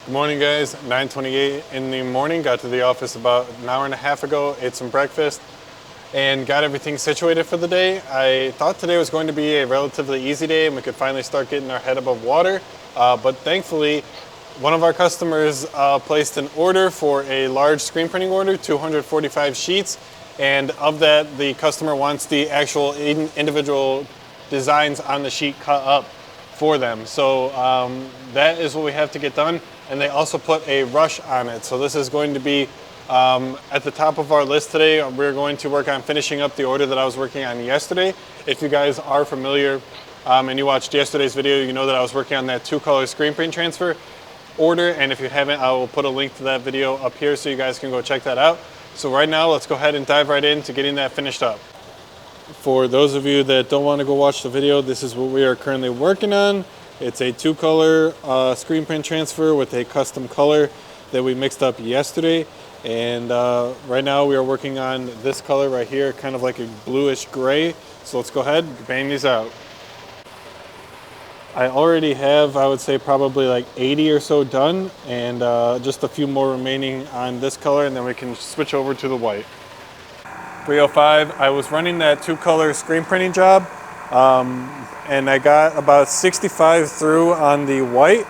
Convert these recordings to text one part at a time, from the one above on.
Good morning, guys. 9:28 in the morning. Got to the office about an hour and a half ago, ate some breakfast, and got everything situated for the day. I thought today was going to be a relatively easy day and we could finally start getting our head above water. But thankfully, one of our customers placed an order for a large screen printing order, 245 sheets. And of that, the customer wants the actual individual designs on the sheet cut up for them. So that is what we have to get done. And they also put a rush on it. So this is going to be at the top of our list today. We're going to work on finishing up the order that I was working on yesterday. If you guys are familiar and you watched yesterday's video, you know that I was working on that 2-color screen print transfer order. And if you haven't, I will put a link to that video up here so you guys can go check that out. So right now, let's go ahead and dive right into getting that finished up. For those of you that don't want to go watch the video, this is what we are currently working on. It's a 2-color screen print transfer with a custom color that we mixed up yesterday. And right now we are working on this color right here, kind of like a bluish gray. So let's go ahead and bang these out. I already have, I would say, probably like 80 or so done, and just a few more remaining on this color, and then we can switch over to the white. 305, I was running that 2-color screen printing job, and I got about 65 through on the white,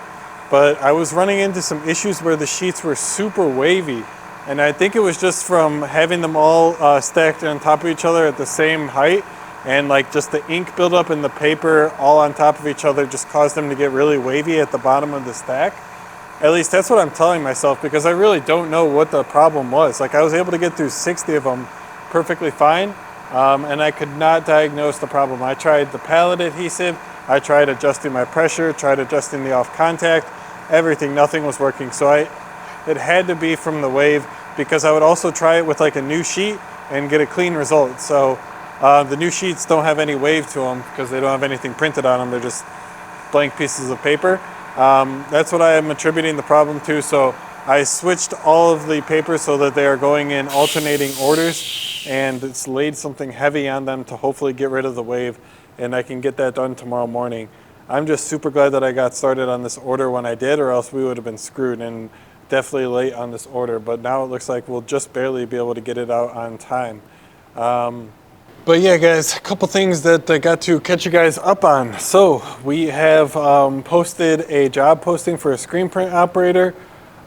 but I was running into some issues where the sheets were super wavy, and I think it was just from having them all stacked on top of each other at the same height, and like just the ink buildup in the paper all on top of each other just caused them to get really wavy at the bottom of the stack. At least that's what I'm telling myself, because I really don't know what the problem was. Like, I was able to get through 60 of them perfectly fine, and I could not diagnose the problem. I tried the palette adhesive, I tried adjusting my pressure, tried adjusting the off contact, everything, nothing was working. So it had to be from the wave, because I would also try it with like a new sheet and get a clean result. So the new sheets don't have any wave to them because they don't have anything printed on them. They're just blank pieces of paper. That's what I am attributing the problem to. So I switched all of the papers so that they are going in alternating orders, and it's laid something heavy on them to hopefully get rid of the wave, and I can get that done tomorrow morning. I'm just super glad that I got started on this order when I did, or else we would have been screwed, and definitely late on this order. But now it looks like we'll just barely be able to get it out on time. But yeah, guys, a couple things that I got to catch you guys up on. So we have posted a job posting for a screen print operator,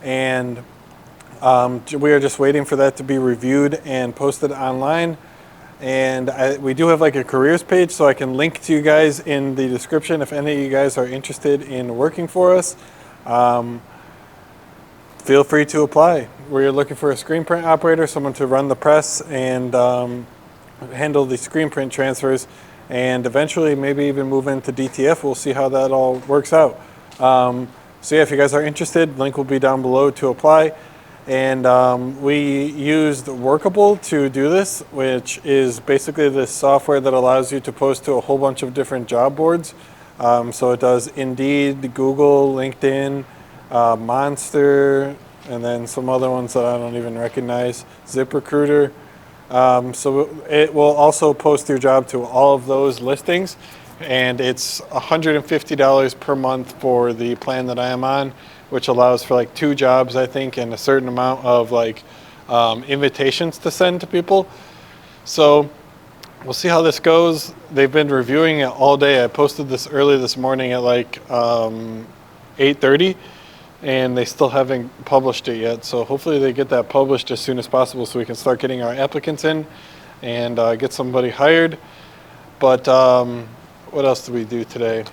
and we are just waiting for that to be reviewed and posted online. And we do have like a careers page, so I can link to you guys in the description if any of you guys are interested in working for us. Feel free to apply. We're looking for a screen print operator, someone to run the press and handle the screen print transfers, and eventually maybe even move into DTF. We'll see how that all works out. So yeah, if you guys are interested, link will be down below to apply. And we used Workable to do this, which is basically this software that allows you to post to a whole bunch of different job boards. So it does Indeed, Google, LinkedIn, Monster, and then some other ones that I don't even recognize, ZipRecruiter. So it will also post your job to all of those listings, and it's $150 per month for the plan that I am on, which allows for like 2 jobs, I think, and a certain amount of like invitations to send to people. So we'll see how this goes. They've been reviewing it all day. I posted this early this morning at like 8:30. And they still haven't published it yet. So hopefully they get that published as soon as possible so we can start getting our applicants in and get somebody hired. But what else did we do today?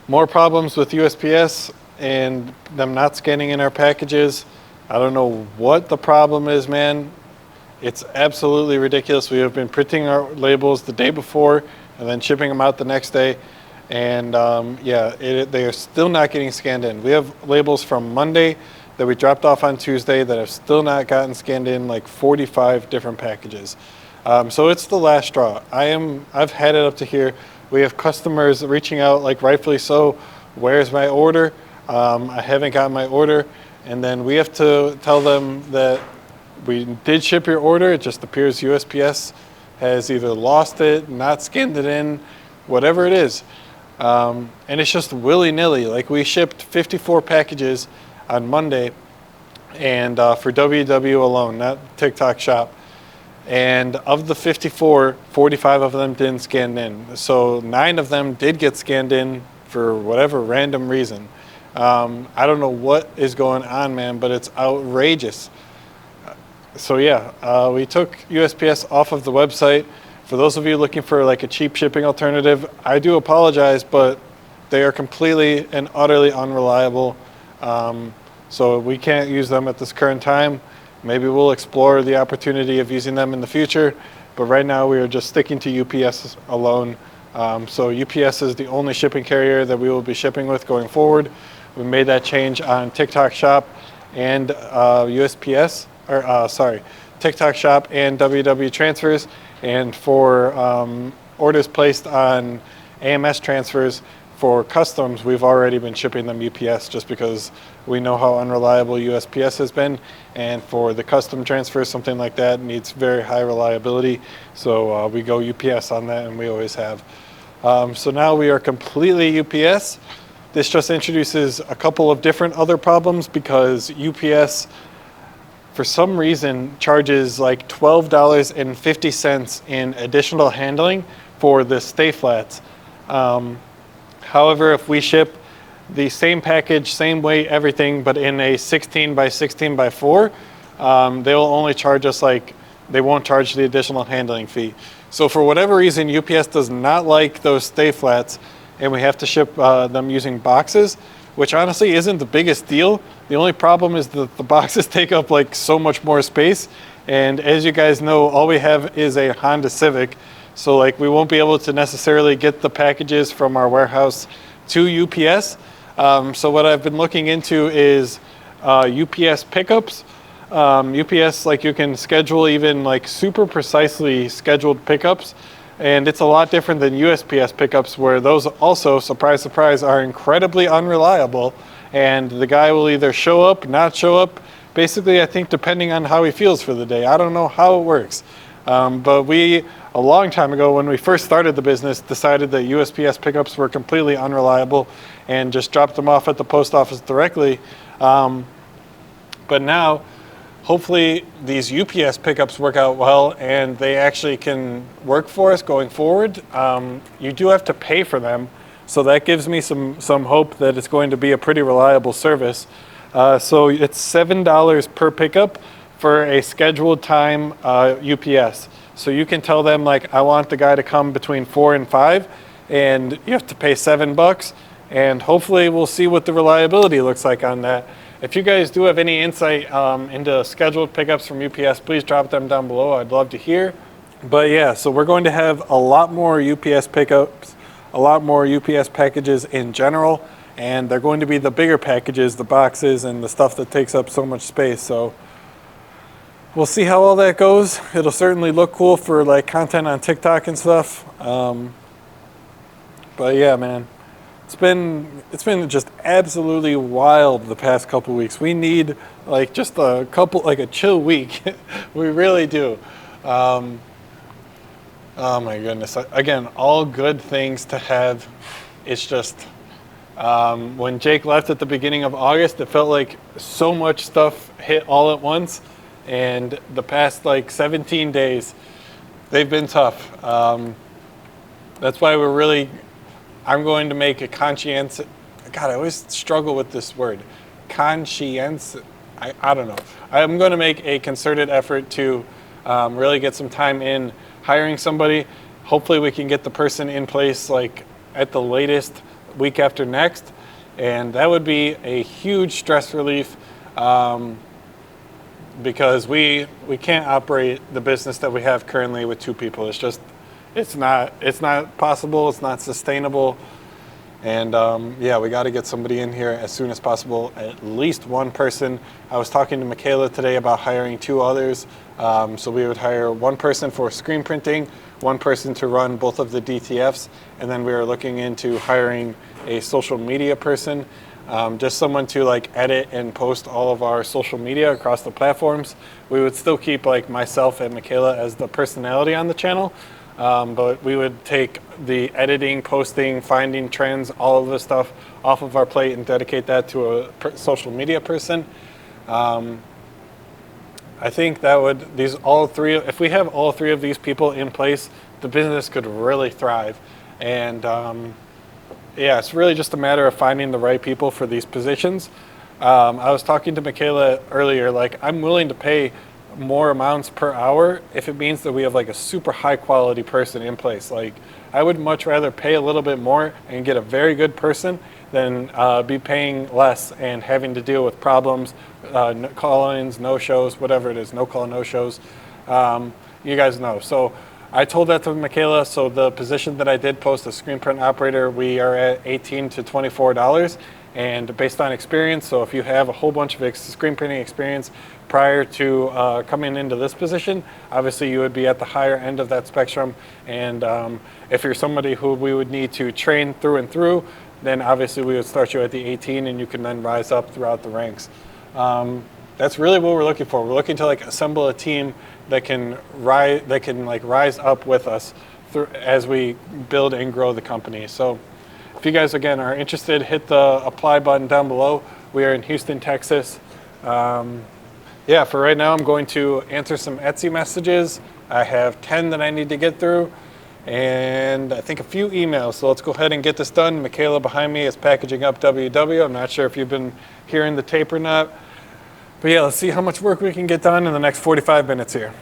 More problems with USPS and them not scanning in our packages. I don't know what the problem is, man. It's absolutely ridiculous. We have been printing our labels the day before and then shipping them out the next day. And yeah, they are still not getting scanned in. We have labels from Monday that we dropped off on Tuesday that have still not gotten scanned in, like 45 different packages. So it's the last straw. I've had it up to here. We have customers reaching out, like rightfully so, where's my order? I haven't gotten my order. And then we have to tell them that we did ship your order. It just appears USPS has either lost it, not scanned it in, whatever it is. And it's just willy-nilly. Like, we shipped 54 packages on Monday, and for WW alone, not TikTok Shop. And of the 54, 45 of them didn't scan in. So 9 of them did get scanned in for whatever random reason. I don't know what is going on, man, but it's outrageous. So yeah, we took USPS off of the website. For those of you looking for like a cheap shipping alternative, I do apologize, but they are completely and utterly unreliable. So we can't use them at this current time. Maybe we'll explore the opportunity of using them in the future, but right now we are just sticking to UPS alone. So UPS is the only shipping carrier that we will be shipping with going forward. We made that change on TikTok Shop and USPS, or sorry, TikTok Shop and WW transfers. And for orders placed on AMS transfers for customs, we've already been shipping them UPS just because we know how unreliable USPS has been. And for the custom transfers, something like that needs very high reliability. So we go UPS on that, and we always have. So now we are completely UPS. This just introduces a couple of different other problems because UPS, for some reason, charges like $12.50 in additional handling for the stay flats. However, if we ship the same package, same weight, everything, but in a 16 by 16 by 4, they will only charge us they won't charge the additional handling fee. So for whatever reason, UPS does not like those stay flats, and we have to ship them using boxes, which honestly isn't the biggest deal. The only problem is that the boxes take up like so much more space. And as you guys know, all we have is a Honda Civic. So like we won't be able to necessarily get the packages from our warehouse to UPS. So what I've been looking into is UPS pickups. UPS, like you can schedule even like super precisely scheduled pickups. And it's a lot different than USPS pickups, where those also, surprise, surprise, are incredibly unreliable. And the guy will either show up, not show up, basically, I think, depending on how he feels for the day. I don't know how it works. But we, a long time ago, when we first started the business, decided that USPS pickups were completely unreliable and just dropped them off at the post office directly. But now, hopefully these UPS pickups work out well and they actually can work for us going forward. You do have to pay for them, so that gives me some hope that it's going to be a pretty reliable service. So it's $7 per pickup for a scheduled time UPS. So you can tell them like, I want the guy to come between 4 and 5, and you have to pay $7, and hopefully we'll see what the reliability looks like on that. If you guys do have any insight into scheduled pickups from UPS, please drop them down below. I'd love to hear. But yeah, so we're going to have a lot more UPS pickups, a lot more UPS packages in general, and they're going to be the bigger packages, the boxes, and the stuff that takes up so much space. So we'll see how all that goes. It'll certainly look cool for like content on TikTok and stuff. But yeah, man. It's been just absolutely wild the past couple weeks. We need like just a chill week. We really do. Oh my goodness. Again, all good things to have. It's just when Jake left at the beginning of August, it felt like so much stuff hit all at once. And the past like 17 days, they've been tough. That's why I'm going to make a conscientious, God, I always struggle with this word. Conscientious, I don't know. I'm going to make a concerted effort to really get some time in hiring somebody. Hopefully we can get the person in place like at the latest week after next. And that would be a huge stress relief because we can't operate the business that we have currently with 2 people. It's not possible. It's not sustainable. And yeah, we got to get somebody in here as soon as possible, at least one person. I was talking to Michaela today about hiring 2 others. So we would hire one person for screen printing, one person to run both of the DTFs, and then we are looking into hiring a social media person, just someone to like edit and post all of our social media across the platforms. We would still keep like myself and Michaela as the personality on the channel. But we would take the editing, posting, finding trends, all of this stuff off of our plate and dedicate that to a social media person. I think that would, if we have all three of these people in place, the business could really thrive. And yeah, it's really just a matter of finding the right people for these positions. I was talking to Michaela earlier, like I'm willing to pay more amounts per hour if it means that we have like a super high quality person in place. Like I would much rather pay a little bit more and get a very good person than be paying less and having to deal with problems, call-ins, no-shows, whatever it is, no call, no shows. You guys know. So I told that to Michaela. So the position that I did post, a screen print operator, we are at $18 to $24. And based on experience, so if you have a whole bunch of screen printing experience prior to coming into this position, obviously you would be at the higher end of that spectrum. And if you're somebody who we would need to train through and through, then obviously we would start you at the 18 and you can then rise up throughout the ranks. That's really what we're looking for. We're looking to like assemble a team that can rise up with us as we build and grow the company. So if you guys, again, are interested, hit the apply button down below. We are in Houston, Texas. Yeah, for right now, I'm going to answer some Etsy messages. I have 10 that I need to get through, and I think a few emails. So let's go ahead and get this done. Michaela behind me is packaging up WW. I'm not sure if you've been hearing the tape or not. But yeah, let's see how much work we can get done in the next 45 minutes here.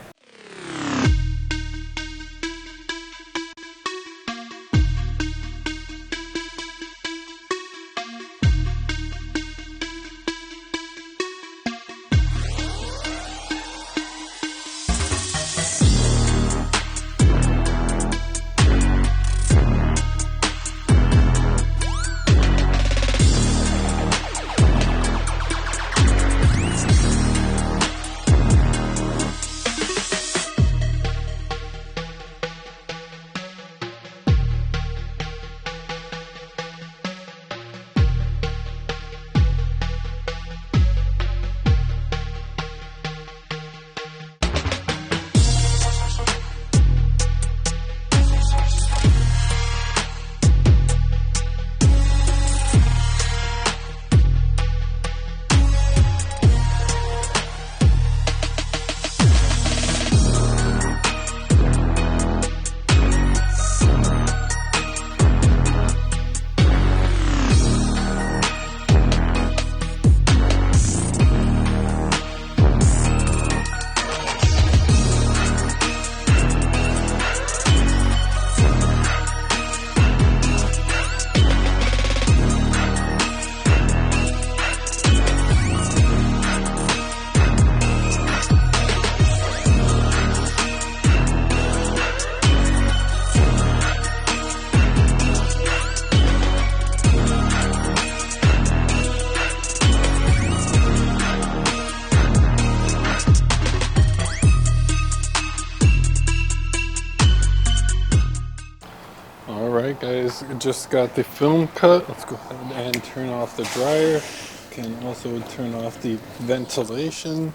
Alright guys, just got the film cut. Let's go ahead and turn off the dryer. Can also turn off the ventilation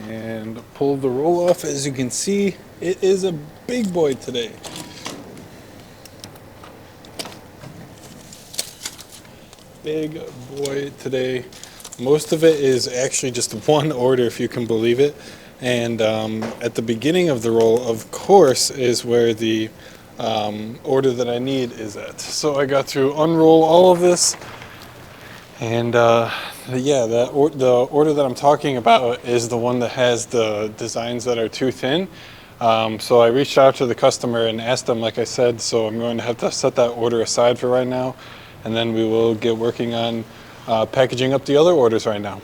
and pull the roll off. As you can see, it is a big boy today. Big boy today. Most of it is actually just one order, if you can believe it. And at the beginning of the roll, of course, is where the order that I need is at. So I got to unroll all of this, and yeah, the order that I'm talking about is the one that has the designs that are too thin. So I reached out to the customer and asked them, like I said, so I'm going to have to set that order aside for right now, and then we will get working on packaging up the other orders right now.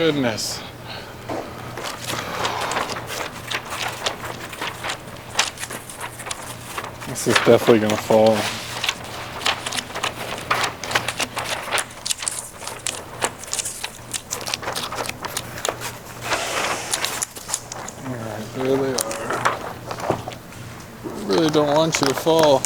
goodness. This is definitely gonna fall. Alright, there they are. I really don't want you to fall.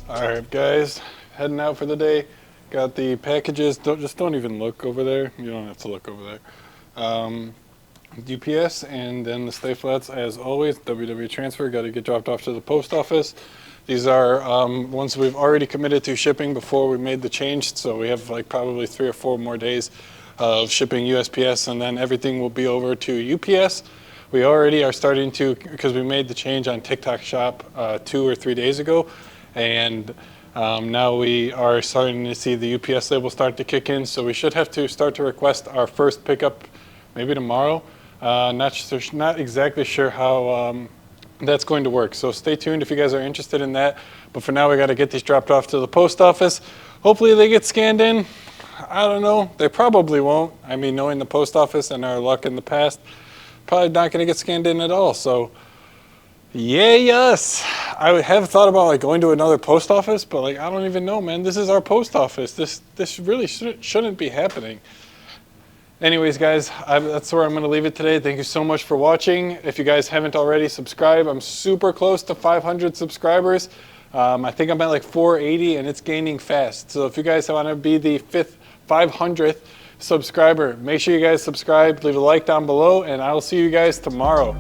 Alright guys, heading out for the day. Got the packages, don't even look over there. You don't have to look over there. UPS and then the stay flats as always, WW transfer, got to get dropped off to the post office. These are ones we've already committed to shipping before we made the change, so we have like probably 3 or 4 more days of shipping USPS, and then everything will be over to UPS. We already are starting to, because we made the change on TikTok Shop 2 or 3 days ago, and now we are starting to see the UPS label start to kick in, so we should have to start to request our first pickup maybe tomorrow. Not exactly sure how that's going to work, so stay tuned if you guys are interested in that. But for now, we got to get these dropped off to the post office. Hopefully they get scanned in. I don't know, they probably won't. I mean, knowing the post office and our luck in the past, probably not going to get scanned in at all. So yay us. I have thought about like going to another post office, but like I don't even know, man. This is our post office. This really shouldn't be happening. Anyways, guys, that's where I'm going to leave it today. Thank you so much for watching. If you guys haven't already, subscribe. I'm super close to 500 subscribers. I think I'm at like 480 and it's gaining fast. So if you guys want to be the 500th subscriber, make sure you guys subscribe, leave a like down below, and I will see you guys tomorrow.